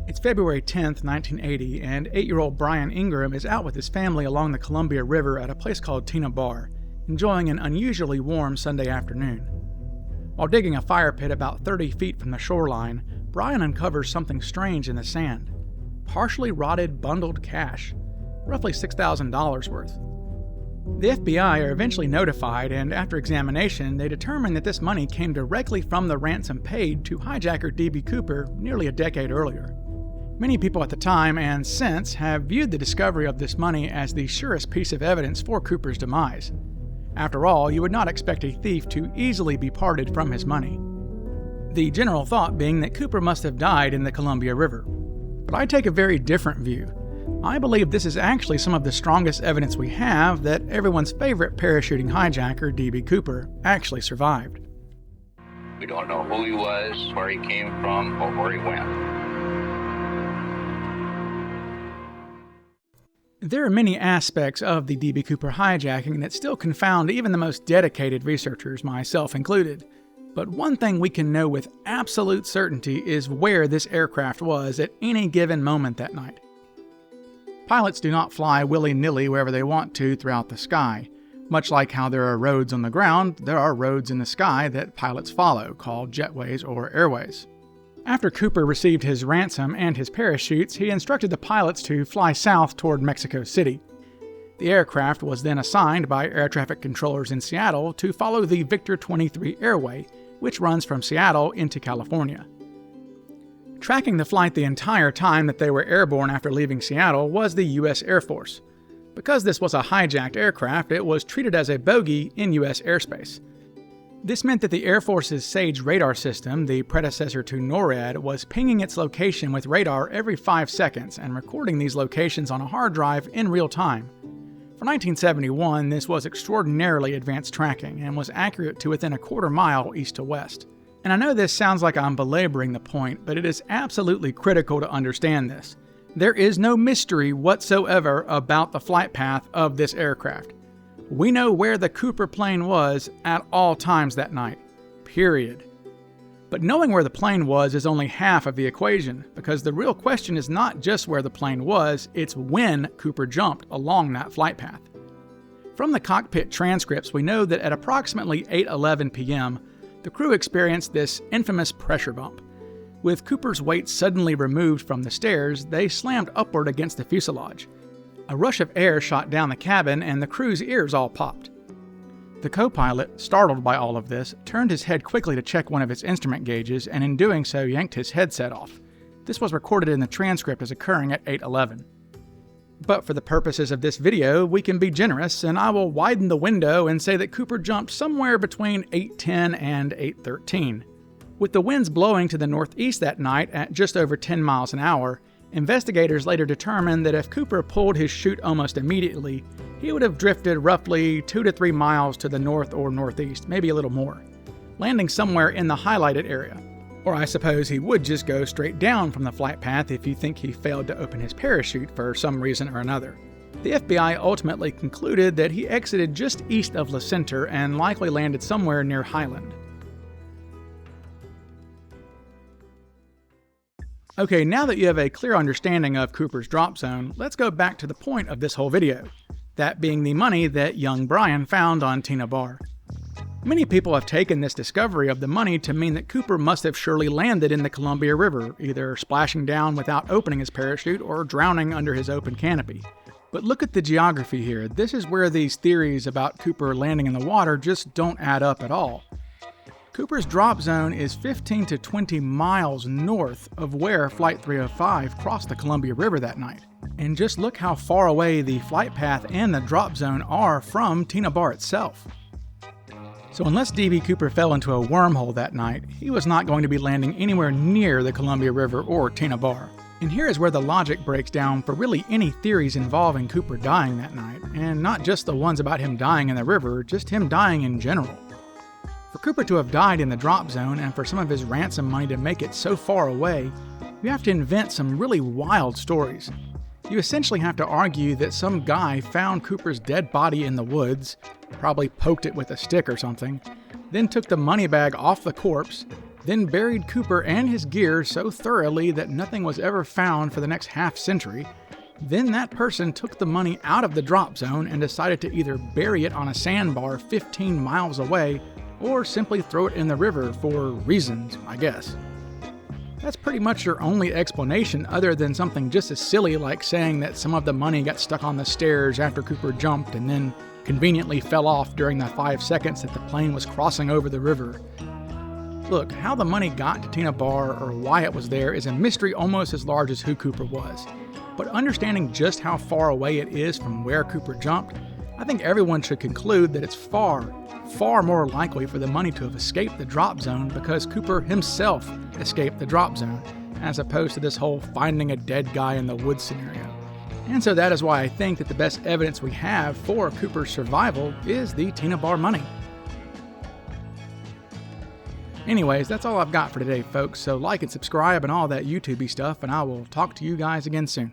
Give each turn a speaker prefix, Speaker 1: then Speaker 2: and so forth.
Speaker 1: It's February 10th, 1980, and 8-year-old Brian Ingram is out with his family along the Columbia River at a place called Tina Bar, enjoying an unusually warm Sunday afternoon. While digging a fire pit about 30 feet from the shoreline, Brian uncovers something strange in the sand. Partially rotted bundled cash, roughly $6,000 worth. The FBI are eventually notified, and after examination, they determine that this money came directly from the ransom paid to hijacker D.B. Cooper nearly a decade earlier. Many people at the time and since have viewed the discovery of this money as the surest piece of evidence for Cooper's demise. After all, you would not expect a thief to easily be parted from his money. The general thought being that Cooper must have died in the Columbia River. But I take a very different view. I believe this is actually some of the strongest evidence we have that everyone's favorite parachuting hijacker, D.B. Cooper, actually survived.
Speaker 2: We don't know who he was, where he came from, or where he went.
Speaker 1: There are many aspects of the D.B. Cooper hijacking that still confound even the most dedicated researchers, myself included. But one thing we can know with absolute certainty is where this aircraft was at any given moment that night. Pilots do not fly willy-nilly wherever they want to throughout the sky. Much like how there are roads on the ground, there are roads in the sky that pilots follow, called jetways or airways. After Cooper received his ransom and his parachutes, he instructed the pilots to fly south toward Mexico City. The aircraft was then assigned by air traffic controllers in Seattle to follow the Victor 23 airway, which runs from Seattle into California. Tracking the flight the entire time that they were airborne after leaving Seattle was the U.S. Air Force. Because this was a hijacked aircraft, it was treated as a bogey in U.S. airspace. This meant that the Air Force's SAGE radar system, the predecessor to NORAD, was pinging its location with radar every 5 seconds and recording these locations on a hard drive in real time. For 1971, this was extraordinarily advanced tracking and was accurate to within a quarter mile east to west. And I know this sounds like I'm belaboring the point, but it is absolutely critical to understand this. There is no mystery whatsoever about the flight path of this aircraft. We know where the Cooper plane was at all times that night. Period. But knowing where the plane was is only half of the equation, because the real question is not just where the plane was, it's when Cooper jumped along that flight path. From the cockpit transcripts, we know that at approximately 8:11 p.m., the crew experienced this infamous pressure bump. With Cooper's weight suddenly removed from the stairs, they slammed upward against the fuselage. A rush of air shot down the cabin, and the crew's ears all popped. The co-pilot, startled by all of this, turned his head quickly to check one of its instrument gauges, and in doing so yanked his headset off. This was recorded in the transcript as occurring at 8:11. But for the purposes of this video, we can be generous, and I will widen the window and say that Cooper jumped somewhere between 8:10 and 8:13. With the winds blowing to the northeast that night at just over 10 miles an hour, investigators later determined that if Cooper pulled his chute almost immediately, he would have drifted roughly 2 to 3 miles to the north or northeast, maybe a little more, landing somewhere in the highlighted area. Or I suppose he would just go straight down from the flight path if you think he failed to open his parachute for some reason or another. The FBI ultimately concluded that he exited just east of La Center and likely landed somewhere near Highland. Okay, now that you have a clear understanding of Cooper's drop zone, let's go back to the point of this whole video, that being the money that young Brian found on Tina Bar. Many people have taken this discovery of the money to mean that Cooper must have surely landed in the Columbia River, either splashing down without opening his parachute or drowning under his open canopy. But look at the geography here. This is where these theories about Cooper landing in the water just don't add up at all. Cooper's drop zone is 15 to 20 miles north of where Flight 305 crossed the Columbia River that night. And just look how far away the flight path and the drop zone are from Tina Bar itself. So unless D.B. Cooper fell into a wormhole that night, he was not going to be landing anywhere near the Columbia River or Tina Bar. And here is where the logic breaks down for really any theories involving Cooper dying that night, and not just the ones about him dying in the river, just him dying in general. For Cooper to have died in the drop zone and for some of his ransom money to make it so far away, you have to invent some really wild stories. You essentially have to argue that some guy found Cooper's dead body in the woods, probably poked it with a stick or something, then took the money bag off the corpse, then buried Cooper and his gear so thoroughly that nothing was ever found for the next half-century, then that person took the money out of the drop zone and decided to either bury it on a sandbar 15 miles away or simply throw it in the river for reasons, I guess. That's pretty much your only explanation other than something just as silly like saying that some of the money got stuck on the stairs after Cooper jumped and then conveniently fell off during the 5 seconds that the plane was crossing over the river. Look, how the money got to Tina Bar or why it was there is a mystery almost as large as who Cooper was. But understanding just how far away it is from where Cooper jumped, I think everyone should conclude that it's far more likely for the money to have escaped the drop zone because Cooper himself escaped the drop zone, as opposed to this whole finding a dead guy in the woods scenario. And so that is why I think that the best evidence we have for Cooper's survival is the Tina Bar money. Anyways, that's all I've got for today, folks, so like and subscribe and all that YouTube-y stuff, and I will talk to you guys again soon.